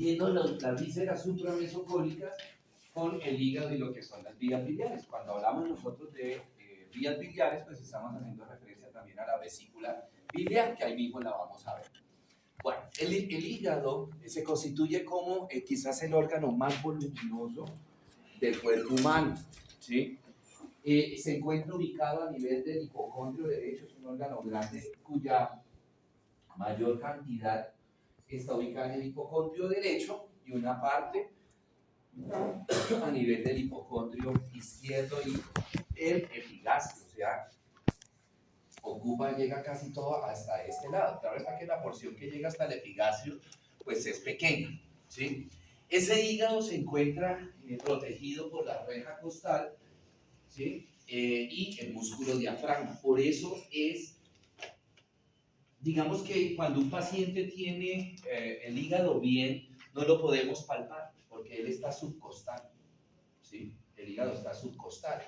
viendo las vísceras supramesocólicas con el hígado y lo que son las vías biliares. Cuando hablamos nosotros de vías biliares, pues estamos haciendo referencia también a la vesícula biliar, que ahí mismo la vamos a ver. Bueno, el hígado se constituye como quizás el órgano más voluminoso del cuerpo humano, ¿sí? Se encuentra ubicado a nivel del hipocondrio derecho, es un órgano grande cuya mayor cantidad está ubicada en el hipocondrio derecho y una parte a nivel del hipocondrio izquierdo y el epigastrio, o sea, llega casi todo hasta este lado. Claro está que la porción que llega hasta el epigastrio pues es pequeña, ¿sí? Ese hígado se encuentra protegido por la reja costal, ¿sí? Y el músculo diafragma. Por eso es, digamos que cuando un paciente tiene el hígado bien, no lo podemos palpar porque él está subcostal, ¿sí? El hígado está subcostal.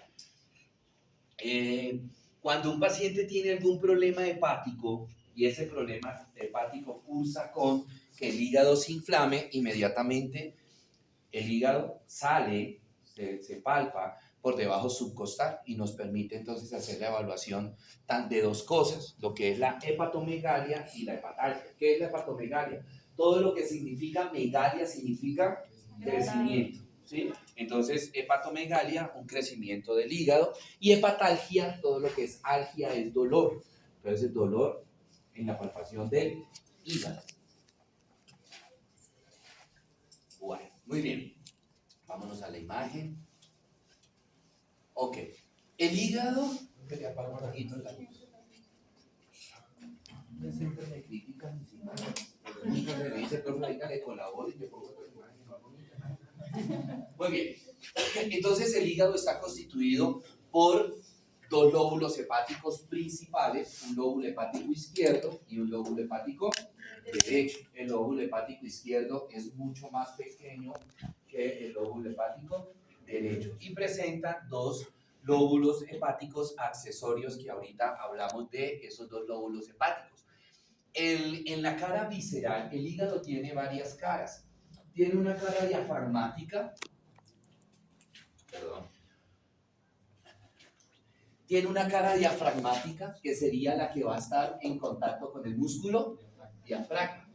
Cuando un paciente tiene algún problema hepático y ese problema hepático cursa con que el hígado se inflame, inmediatamente el hígado sale, se palpa por debajo subcostal y nos permite entonces hacer la evaluación de dos cosas, lo que es la hepatomegalia y la hepatalgia. ¿Qué es la hepatomegalia? Todo lo que significa megalia significa crecimiento, ¿sí? Entonces, hepatomegalia, un crecimiento del hígado, y hepatalgia, todo lo que es algia es dolor. Entonces, el dolor en la palpación del hígado. Bueno, muy bien. Vámonos a la imagen. Ok. El hígado. Siempre me critican. Nunca se dice, profe, le colaboro y te pongo otra imagen. Muy bien. Entonces, el hígado está constituido por dos lóbulos hepáticos principales, un lóbulo hepático izquierdo y un lóbulo hepático derecho. El lóbulo hepático izquierdo es mucho más pequeño que el lóbulo hepático derecho y presenta dos lóbulos hepáticos accesorios que ahorita hablamos de esos dos lóbulos hepáticos. En la cara visceral, el hígado tiene varias caras. Tiene una cara diafragmática, tiene una cara diafragmática que sería la que va a estar en contacto con el músculo diafragma.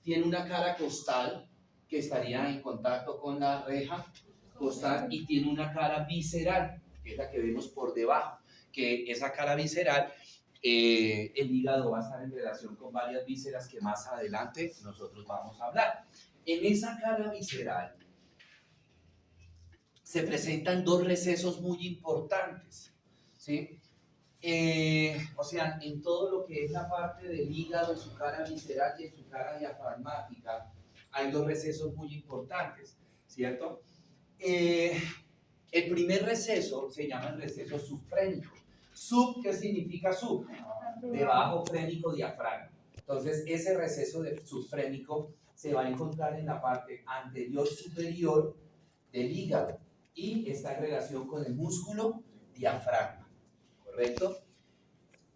Tiene una cara costal que estaría en contacto con la reja costal y tiene una cara visceral, que es la que vemos por debajo, que esa cara visceral, el hígado va a estar en relación con varias vísceras que más adelante nosotros vamos a hablar. En esa cara visceral se presentan dos recesos muy importantes, ¿sí? O sea, en todo lo que es la parte del hígado, en su cara visceral y en su cara diafragmática, hay dos recesos muy importantes, ¿cierto? El primer receso se llama el receso subfrénico. Sub, ¿qué significa sub? Debajo, frénico, diafragma. Entonces, ese receso subfrénico se va a encontrar en la parte anterior superior del hígado y está en relación con el músculo diafragma, ¿correcto?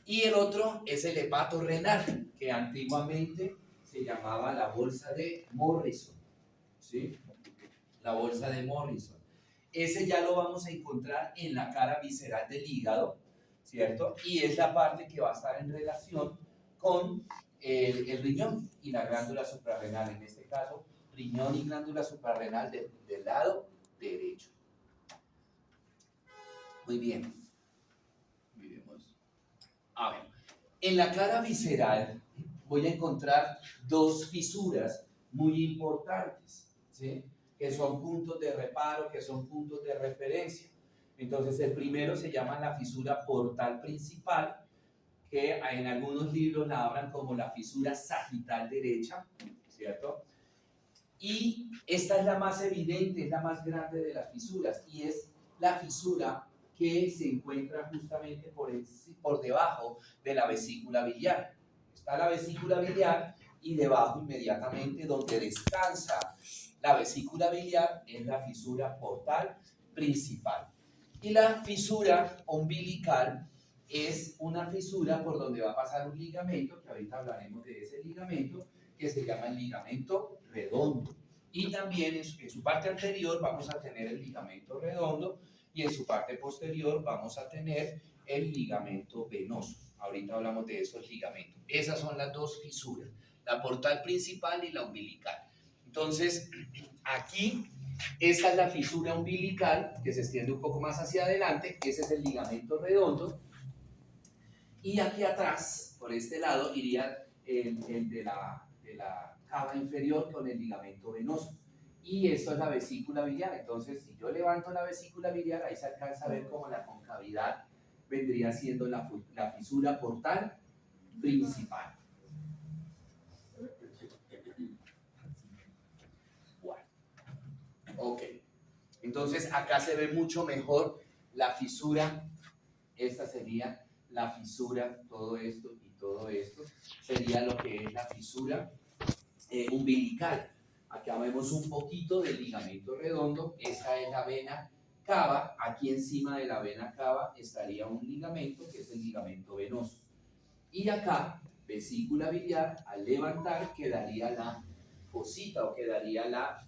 Y el otro es el hepato renal, que antiguamente se llamaba la bolsa de Morrison, ¿sí? La bolsa de Morrison. Ese ya lo vamos a encontrar en la cara visceral del hígado, ¿cierto? Y es la parte que va a estar en relación con el riñón y la glándula suprarrenal, en este caso, riñón y glándula suprarrenal del lado derecho. Muy bien. Miremos. A ver, en la cara visceral voy a encontrar dos fisuras muy importantes, ¿sí? Que son puntos de reparo, que son puntos de referencia. Entonces, el primero se llama la fisura portal principal, que en algunos libros la hablan como la fisura sagital derecha, ¿cierto? Y esta es la más evidente, es la más grande de las fisuras, y es la fisura que se encuentra justamente por debajo de la vesícula biliar. Está la vesícula biliar y debajo inmediatamente donde descansa la vesícula biliar es la fisura portal principal. Y la fisura umbilical es una fisura por donde va a pasar un ligamento, que ahorita hablaremos de ese ligamento, que se llama el ligamento redondo. Y también en su parte anterior vamos a tener el ligamento redondo y en su parte posterior vamos a tener el ligamento venoso. Ahorita hablamos de esos ligamentos. Esas son las dos fisuras, la portal principal y la umbilical. Entonces, aquí, esta es la fisura umbilical que se extiende un poco más hacia adelante. Ese es el ligamento redondo. Y aquí atrás, por este lado, iría el de la cava inferior con el ligamento venoso. Y esto es la vesícula biliar. Entonces, si yo levanto la vesícula biliar, ahí se alcanza a ver como la concavidad vendría siendo la fisura portal principal. Bueno, ok. Entonces, acá se ve mucho mejor la fisura. Esta sería la fisura, todo esto y todo esto. Sería lo que es la fisura umbilical. Acá vemos un poquito del ligamento redondo. Esta es la vena cava. Aquí encima de la vena cava estaría un ligamento que es el ligamento venoso. Y acá, vesícula biliar, al levantar quedaría la fosita o quedaría la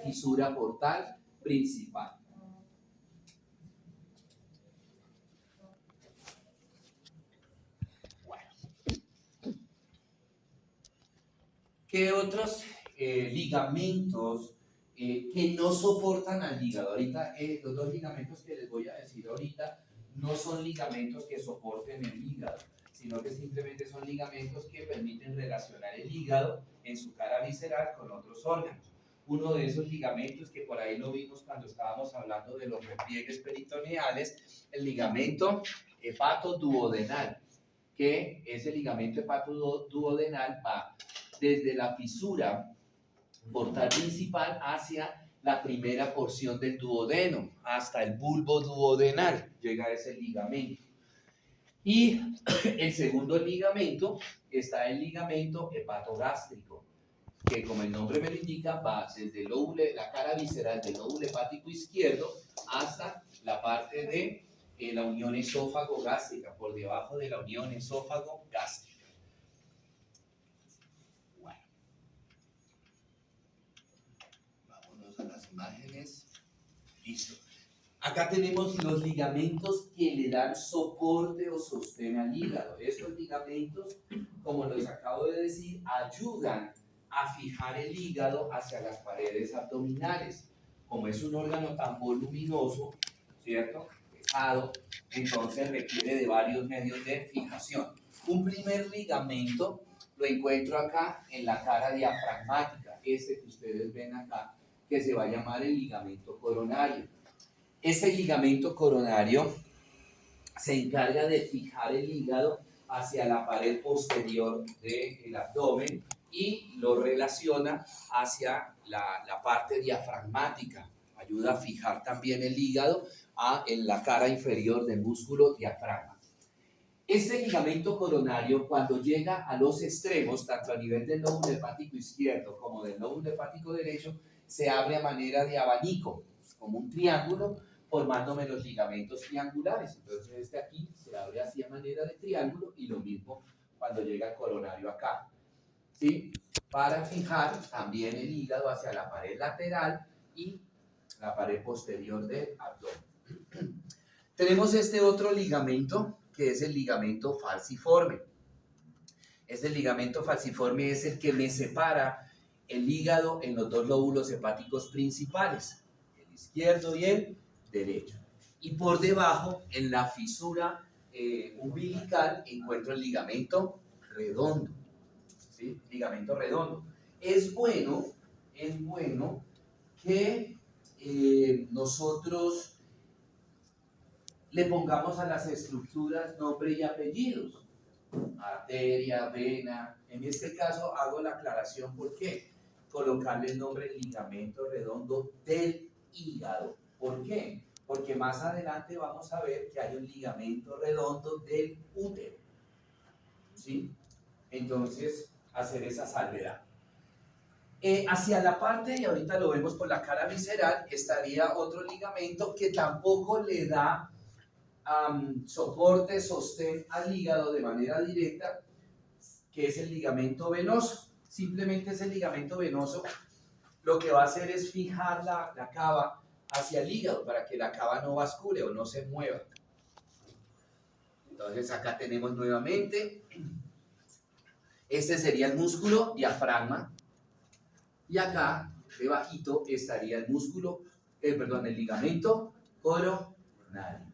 fisura portal principal. ¿Qué otros ligamentos que no soportan al hígado? Ahorita, los dos ligamentos que les voy a decir ahorita no son ligamentos que soporten el hígado, sino que simplemente son ligamentos que permiten relacionar el hígado en su cara visceral con otros órganos. Uno de esos ligamentos que por ahí lo vimos cuando estábamos hablando de los repliegues peritoneales, el ligamento hepatoduodenal, que ese ligamento hepatoduodenal va desde la fisura portal principal hacia la primera porción del duodeno, hasta el bulbo duodenal, llega ese ligamento. Y el segundo ligamento está el ligamento hepatogástrico, que como el nombre me lo indica, va desde la cara visceral del lóbulo hepático izquierdo hasta la parte de la unión esófago-gástrica, por debajo de la unión esófago-gástrica. A las imágenes. Listo. Acá tenemos los ligamentos que le dan soporte o sostén al hígado. Estos ligamentos, como les acabo de decir, ayudan a fijar el hígado hacia las paredes abdominales. Como es un órgano tan voluminoso, ¿cierto? Pesado, entonces requiere de varios medios de fijación. Un primer ligamento lo encuentro acá en la cara diafragmática, este que ustedes ven acá, que se va a llamar el ligamento coronario. Ese ligamento coronario se encarga de fijar el hígado hacia la pared posterior del abdomen y lo relaciona hacia la parte diafragmática. Ayuda a fijar también el hígado en la cara inferior del músculo diafragma. Este ligamento coronario, cuando llega a los extremos, tanto a nivel del lóbulo hepático izquierdo como del lóbulo hepático derecho, se abre a manera de abanico, como un triángulo, formándome los ligamentos triangulares. Entonces este aquí se abre así a manera de triángulo y lo mismo cuando llega el coronario acá, ¿sí? Para fijar también el hígado hacia la pared lateral y la pared posterior del abdomen. Tenemos este otro ligamento que es el ligamento falciforme. Este ligamento falciforme es el que me separa el hígado en los dos lóbulos hepáticos principales, el izquierdo y el derecho. Y por debajo, en la fisura umbilical, encuentro el ligamento redondo. ¿Sí? Ligamento redondo. Es bueno que nosotros le pongamos a las estructuras nombre y apellidos. Arteria, vena. En este caso hago la aclaración, ¿por qué? Colocarle el nombre ligamento redondo del hígado. ¿Por qué? Porque más adelante vamos a ver que hay un ligamento redondo del útero. ¿Sí? Entonces, hacer esa salvedad. Hacia la parte, y ahorita lo vemos por la cara visceral, estaría otro ligamento que tampoco le da soporte, sostén al hígado de manera directa, que es el ligamento venoso. Simplemente ese ligamento venoso lo que va a hacer es fijar la cava hacia el hígado para que la cava no bascule o no se mueva. Entonces acá tenemos nuevamente, este sería el músculo diafragma y acá debajito estaría el músculo, el ligamento coronario.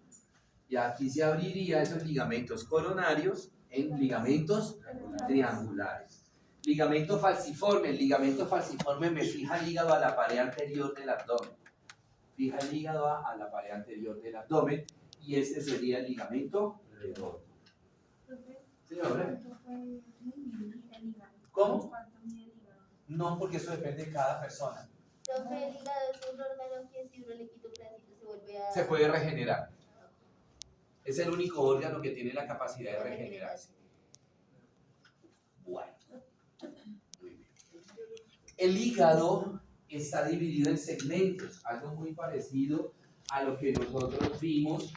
Y aquí se abriría esos ligamentos coronarios en ligamentos triangulares. Ligamento falciforme. El ligamento falciforme me fija el hígado a la pared anterior del abdomen. Fija el hígado a la pared anterior del abdomen y este sería el ligamento redondo. Señora. ¿Cómo? No, porque eso depende de cada persona. Profe, el hígado es un órgano que si uno le quita un pedacito se vuelve a... Se puede regenerar. Es el único órgano que tiene la capacidad de regenerarse. Bueno. Muy bien. El hígado está dividido en segmentos, algo muy parecido a lo que nosotros vimos,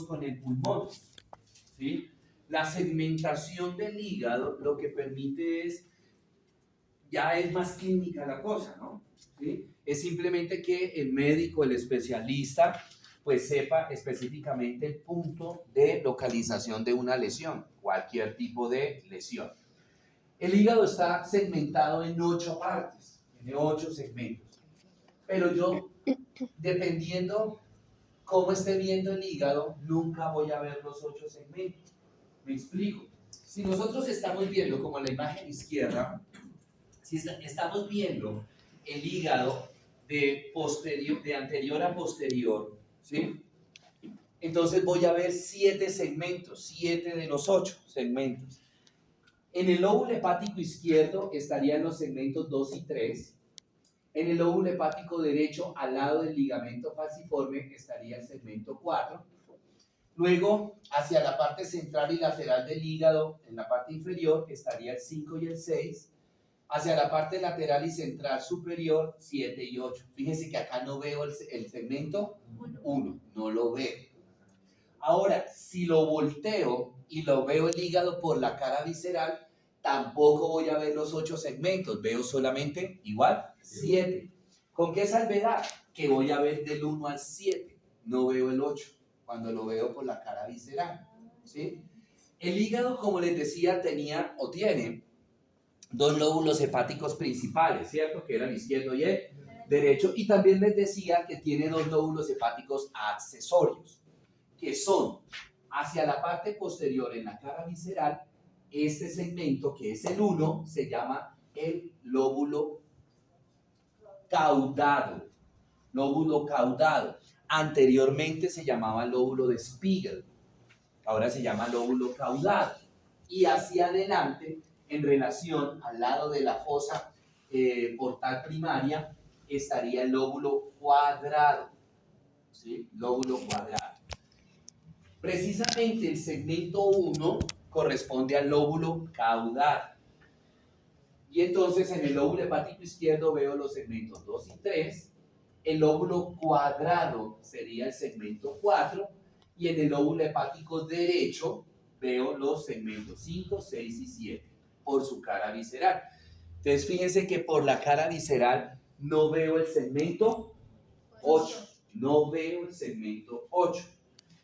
con el pulmón. ¿Sí? La segmentación del hígado lo que permite es, ya es más clínica la cosa, ¿no? ¿Sí? Es simplemente que el médico, el especialista, pues sepa específicamente el punto de localización de una lesión, cualquier tipo de lesión. El hígado está segmentado en 8 partes, tiene 8 segmentos. Pero yo, dependiendo cómo esté viendo el hígado, nunca voy a ver los 8 segmentos. Me explico. Si nosotros estamos viendo, como en la imagen izquierda, si estamos viendo el hígado de anterior a posterior, ¿sí? Entonces voy a ver 7 segmentos, 7 de los 8 segmentos. En el lóbulo hepático izquierdo estarían los segmentos 2 y 3. En el lóbulo hepático derecho, al lado del ligamento falciforme, estaría el segmento 4. Luego, hacia la parte central y lateral del hígado, en la parte inferior, estaría el 5 y el 6. Hacia la parte lateral y central superior, 7 y 8. Fíjense que acá no veo el segmento 1, no lo veo. Ahora, si lo volteo y lo veo el hígado por la cara visceral, tampoco voy a ver los 8 segmentos, veo solamente, igual, 7. ¿Con qué salvedad? Que voy a ver del 1 al 7, no veo el 8, cuando lo veo por la cara visceral, ¿sí? El hígado, como les decía, tenía o tiene 2 lóbulos hepáticos principales, ¿cierto? Que eran el izquierdo y el derecho, y también les decía que tiene 2 lóbulos hepáticos accesorios, que son hacia la parte posterior en la cara visceral. Este segmento, que es el 1, se llama el lóbulo caudado. Lóbulo caudado. Anteriormente se llamaba lóbulo de Spiegel, ahora se llama lóbulo caudado. Y hacia adelante, en relación al lado de la fosa portal primaria, estaría el lóbulo cuadrado. ¿Sí? Lóbulo cuadrado. Precisamente el segmento 1 corresponde al lóbulo caudal. Y entonces en el lóbulo hepático izquierdo veo los segmentos 2 y 3. El lóbulo cuadrado sería el segmento 4. Y en el lóbulo hepático derecho veo los segmentos 5, 6 y 7 por su cara visceral. Entonces fíjense que por la cara visceral no veo el segmento 8. No veo el segmento 8.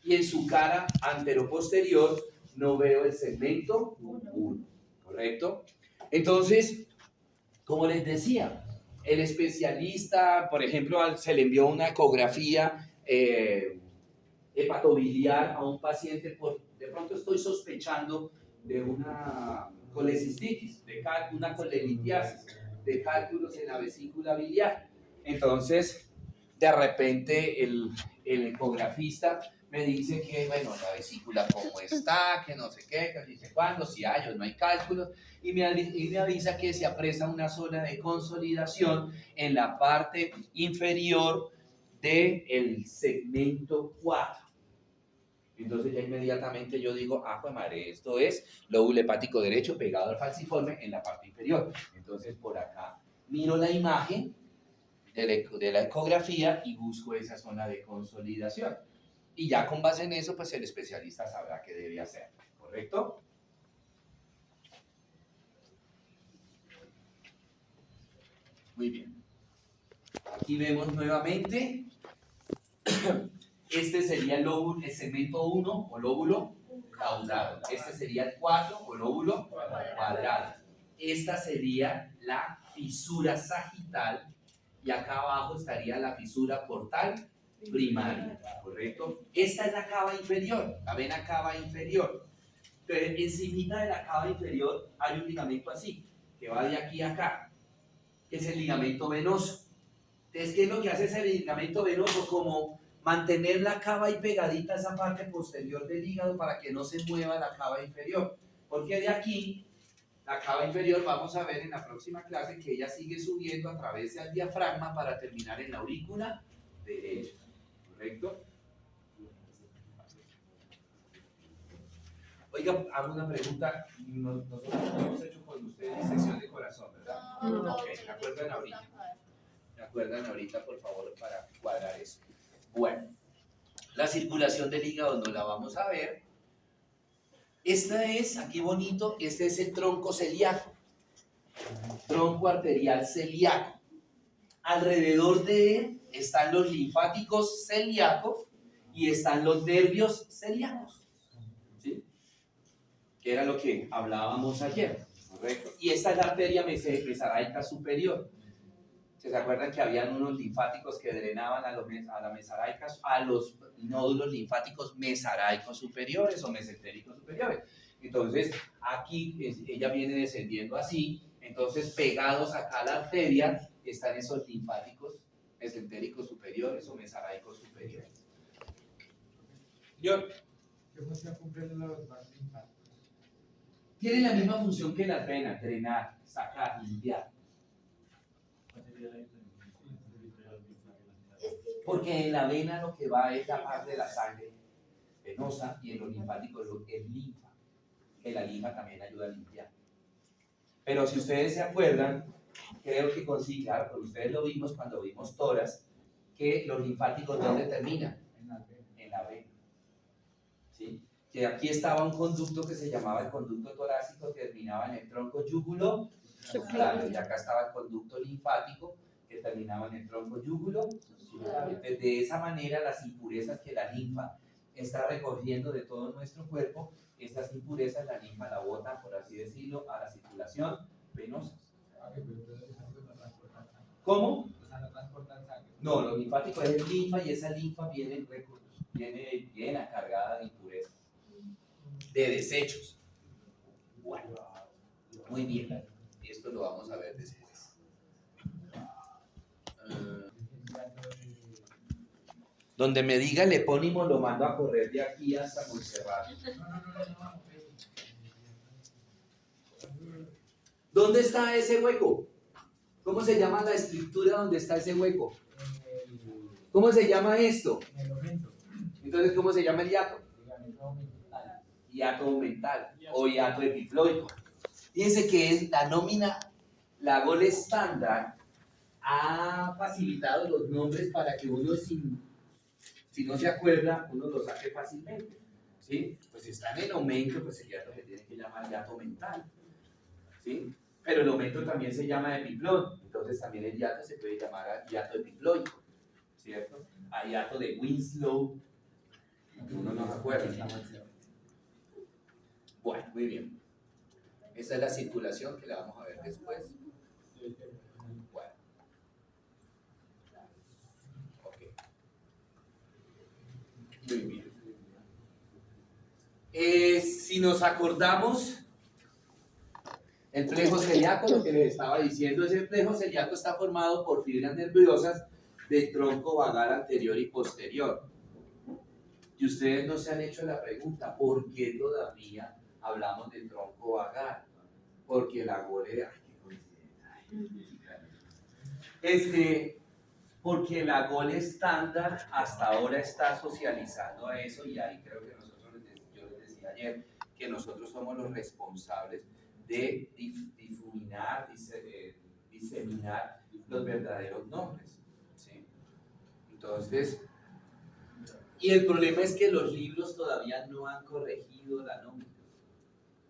Y en su cara anteroposterior no veo el segmento 1, ¿correcto? Entonces, como les decía, el especialista, por ejemplo, se le envió una ecografía hepatobiliar a un paciente, de pronto estoy sospechando de una colecistitis, de una colelitiasis, de cálculos en la vesícula biliar. Entonces, de repente el ecografista me dice que, bueno, la vesícula cómo está, que no sé qué, que dice cuándo, si hay o no hay cálculos, y me avisa que se apresa una zona de consolidación en la parte inferior del segmento 4. Entonces ya inmediatamente yo digo, pues madre, esto es lóbulo hepático derecho pegado al falciforme en la parte inferior. Entonces por acá miro la imagen de la ecografía y busco esa zona de consolidación. Y ya con base en eso, pues el especialista sabrá qué debe hacer, ¿correcto? Muy bien. Aquí vemos nuevamente. Este sería el lóbulo, el segmento 1 o lóbulo caudado. Este sería el 4 o lóbulo cuadrado. Esta sería la fisura sagital y acá abajo estaría la fisura portal primaria, ¿correcto? Esta es la cava inferior, la vena cava inferior. Entonces, encimita de la cava inferior hay un ligamento así, que va de aquí a acá, que es el ligamento venoso. Entonces, ¿qué es lo que hace ese ligamento venoso? Como mantener la cava ahí pegadita a esa parte posterior del hígado para que no se mueva la cava inferior. Porque de aquí, la cava inferior, vamos a ver en la próxima clase que ella sigue subiendo a través del diafragma para terminar en la aurícula derecha. ¿Correcto? Oiga, hago una pregunta. Nosotros no hemos hecho con ustedes disección de corazón, ¿verdad? No, Ok, ¿me acuerdan ahorita? ¿Me acuerdan ahorita, por favor, para cuadrar eso? Bueno, la circulación del hígado no la vamos a ver. Esta es, aquí bonito, este es el tronco celíaco. Tronco arterial celíaco. Alrededor de él están los linfáticos celíacos y están los nervios celíacos. ¿Sí? Que era lo que hablábamos ayer, ¿correcto? Y esta es la arteria mesaraica superior. ¿Se acuerdan que habían unos linfáticos que drenaban a las mesaraicas, a los nódulos linfáticos mesaraicos superiores o mesentéricos superiores? Entonces, aquí ella viene descendiendo así, entonces pegados acá a la arteria están esos linfáticos mesentéricos superiores o mesaraicos superiores. ¿Qué función cumplen los vasos linfáticos? Tienen la misma función que las venas, drenar, sacar, limpiar. Porque en la vena lo que va es la parte de la sangre venosa y en los linfáticos es linfa, que la linfa también ayuda a limpiar. Pero si ustedes se acuerdan, creo que claro, pero ustedes lo vimos cuando vimos toras, que los linfáticos ¿dónde terminan? En la vena. ¿Sí? Que aquí estaba un conducto que se llamaba el conducto torácico que terminaba en el tronco yúgulo, claro, y acá estaba el conducto linfático que terminaba en el tronco yúgulo. De esa manera, las impurezas que la linfa está recogiendo de todo nuestro cuerpo, esas impurezas la linfa la bota, por así decirlo, a la circulación venosa. ¿Cómo? No, lo linfático es linfa y esa linfa viene llena, cargada de impurezas, de desechos. Bueno, muy bien. Esto lo vamos a ver después. Donde me diga el epónimo lo mando a correr de aquí hasta Montserrat. ¿Dónde está ese hueco? ¿Cómo se llama la estructura donde está ese hueco? ¿Cómo se llama esto? Entonces, ¿cómo se llama el hiato? Hiato mental o hiato epiploico. Fíjense que es la nómina, la Gold Standard ha facilitado los nombres para que uno si no se acuerda, uno lo saque fácilmente. ¿Sí? Pues si están en aumento, pues el hiato se tiene que llamar hiato mental. ¿Sí? Pero el aumento también se llama epiplón, entonces también el hiato se puede llamar hiato epiploico, ¿cierto? Hay hiato de Winslow, uno no se acuerda. Bueno, muy bien. Esta es la circulación que la vamos a ver después. Bueno. Ok. Muy bien. Si nos acordamos, el plejo celíaco, lo que les estaba diciendo, ese plejo celíaco está formado por fibras nerviosas del tronco vagal anterior y posterior. Y ustedes no se han hecho la pregunta, ¿por qué todavía hablamos del tronco vagal? Porque la golea, porque la Gold Standard hasta ahora está socializando a eso y ahí creo que yo les decía ayer, que nosotros somos los responsables de diseminar los verdaderos nombres. ¿Sí? Entonces, y el problema es que los libros todavía no han corregido la nómina.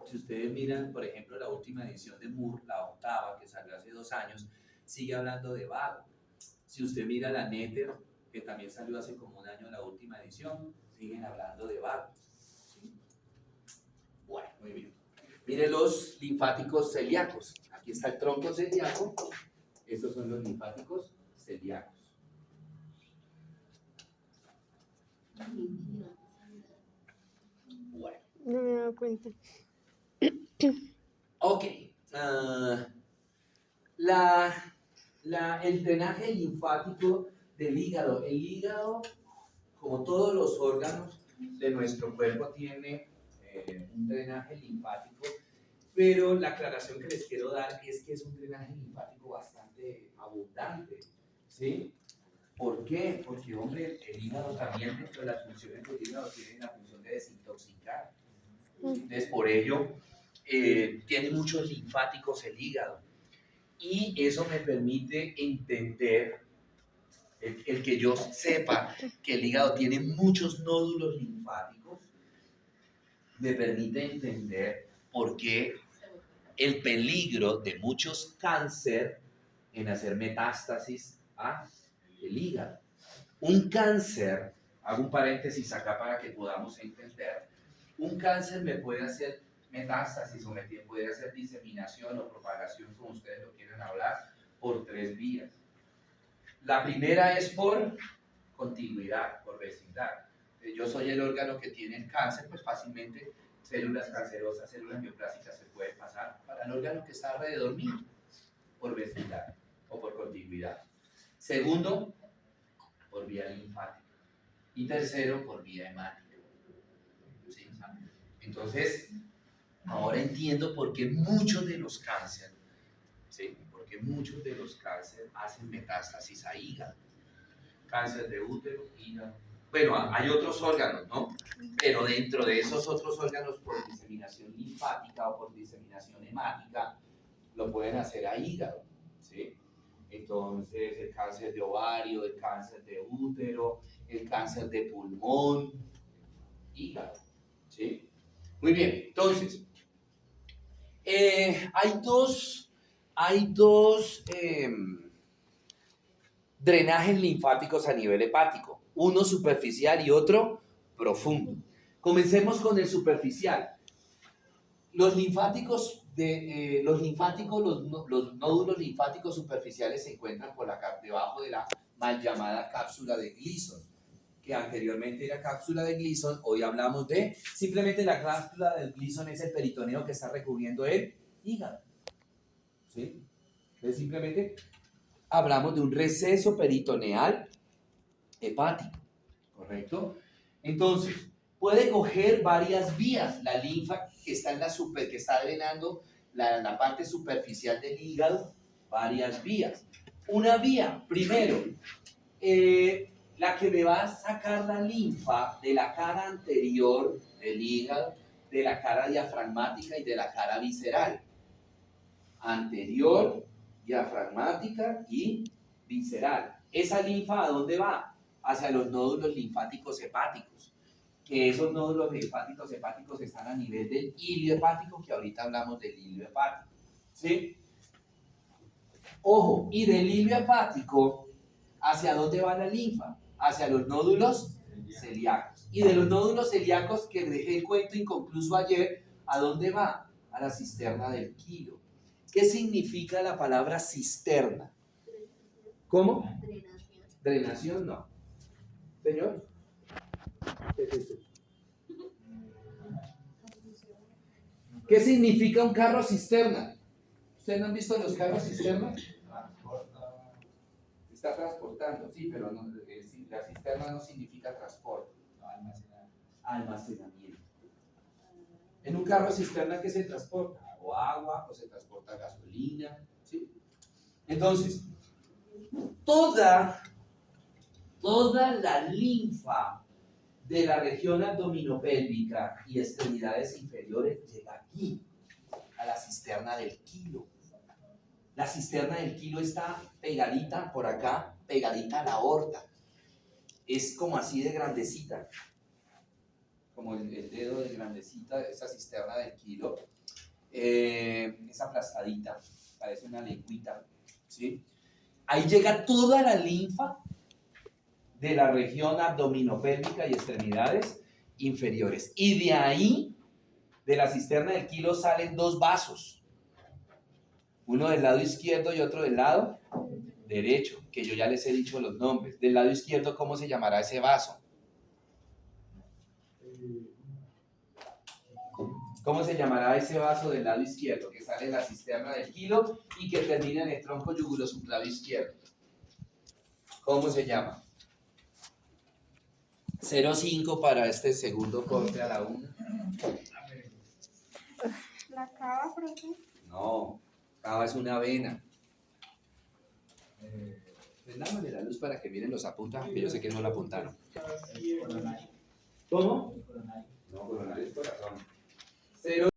Si ustedes miran, por ejemplo, la última edición de Moore, la octava, que salió hace 2 años, sigue hablando de vago. Si usted mira la Netter, que también salió hace como un año la última edición, siguen hablando de vago. ¿Sí? Bueno, muy bien. Mire los linfáticos celíacos. Aquí está el tronco celíaco. Estos son los linfáticos celíacos. Bueno. No me he dado cuenta. Ok. El drenaje linfático del hígado. El hígado, como todos los órganos de nuestro cuerpo, tiene un drenaje linfático, pero la aclaración que les quiero dar es que es un drenaje linfático bastante abundante, ¿sí? ¿Por qué? Porque, hombre, el hígado también, dentro de las funciones del hígado, tiene la función de desintoxicar. Entonces, por ello, tiene muchos linfáticos el hígado. Y eso me permite entender, el que yo sepa que el hígado tiene muchos nódulos linfáticos, me permite entender por qué el peligro de muchos cáncer en hacer metástasis el hígado. Un cáncer, hago un paréntesis acá para que podamos entender, un cáncer me puede hacer metástasis o me puede hacer diseminación o propagación, como ustedes lo quieran hablar, por 3 vías. La primera es por contigüidad, por vecindad. Yo soy el órgano que tiene el cáncer, pues fácilmente células cancerosas, células neoplásicas se pueden pasar para el órgano que está alrededor mío, por vecindad o por contigüidad. Segundo, por vía linfática. Y tercero, por vía hemática. ¿Sí? Entonces, ahora entiendo por qué muchos de los cánceres, ¿sí? Porque muchos de los cánceres hacen metástasis a hígado. Cáncer de útero, hígado. Bueno, hay otros órganos, ¿no? Pero dentro de esos otros órganos, por diseminación linfática o por diseminación hemática, lo pueden hacer a hígado, ¿sí? Entonces, el cáncer de ovario, el cáncer de útero, el cáncer de pulmón, hígado, ¿sí? Muy bien, entonces, hay dos drenajes linfáticos a nivel hepático, uno superficial y otro profundo. Comencemos con el superficial. Los nódulos linfáticos superficiales se encuentran debajo de la mal llamada cápsula de Gleason, que anteriormente era cápsula de Gleason, hoy hablamos de, simplemente la cápsula de Gleason es el peritoneo que está recubriendo el hígado, ¿sí? Entonces simplemente hablamos de un receso peritoneal hepático, ¿correcto? Entonces, puede coger varias vías, la linfa que está que está drenando la parte superficial del hígado, varias vías. Una vía, primero, la que me va a sacar la linfa de la cara anterior del hígado, de la cara diafragmática y de la cara visceral. Anterior, diafragmática y visceral. ¿Esa linfa a dónde va? Hacia los nódulos linfáticos hepáticos, que esos nódulos linfáticos hepáticos están a nivel del hilio hepático, que ahorita hablamos del hilio hepático, ¿sí? Ojo, y del hilio hepático, ¿hacia dónde va la linfa? Hacia los nódulos celíacos. Y de los nódulos celíacos, que dejé el cuento inconcluso ayer, ¿a dónde va? A la cisterna del quilo. ¿Qué significa la palabra cisterna? ¿Cómo? Drenación. Drenación, no. Señor, ¿qué es esto? ¿Qué significa un carro cisterna? ¿Ustedes no han visto los carros cisterna? Está transportando, sí, pero no, la cisterna no significa transporte, almacenamiento. En un carro cisterna, ¿qué se transporta? O agua, o se transporta gasolina, ¿sí? Entonces, toda la linfa de la región abdominopélvica y extremidades inferiores llega aquí, a la cisterna del quilo. La cisterna del quilo está pegadita por acá, pegadita a la aorta. Es como así de grandecita, como el dedo de grandecita, esa cisterna del kilo. Es aplastadita, parece una lengüita, ¿sí? Ahí llega toda la linfa de la región abdominopélvica y extremidades inferiores. Y de ahí, de la cisterna del Kilo, salen dos vasos. Uno del lado izquierdo y otro del lado derecho, que yo ya les he dicho los nombres. Del lado izquierdo, ¿cómo se llamará ese vaso? ¿Cómo se llamará ese vaso del lado izquierdo que sale en la cisterna del Kilo y que termina en el tronco yugurosuplado izquierdo? ¿Cómo se llama? 0,5 para este segundo corte a la 1. La cava, profe. No, cava es una vena. Prendámosle la luz para que miren los apuntados, que yo sé que no lo apuntaron. ¿Cómo? No, coronario es corazón. 0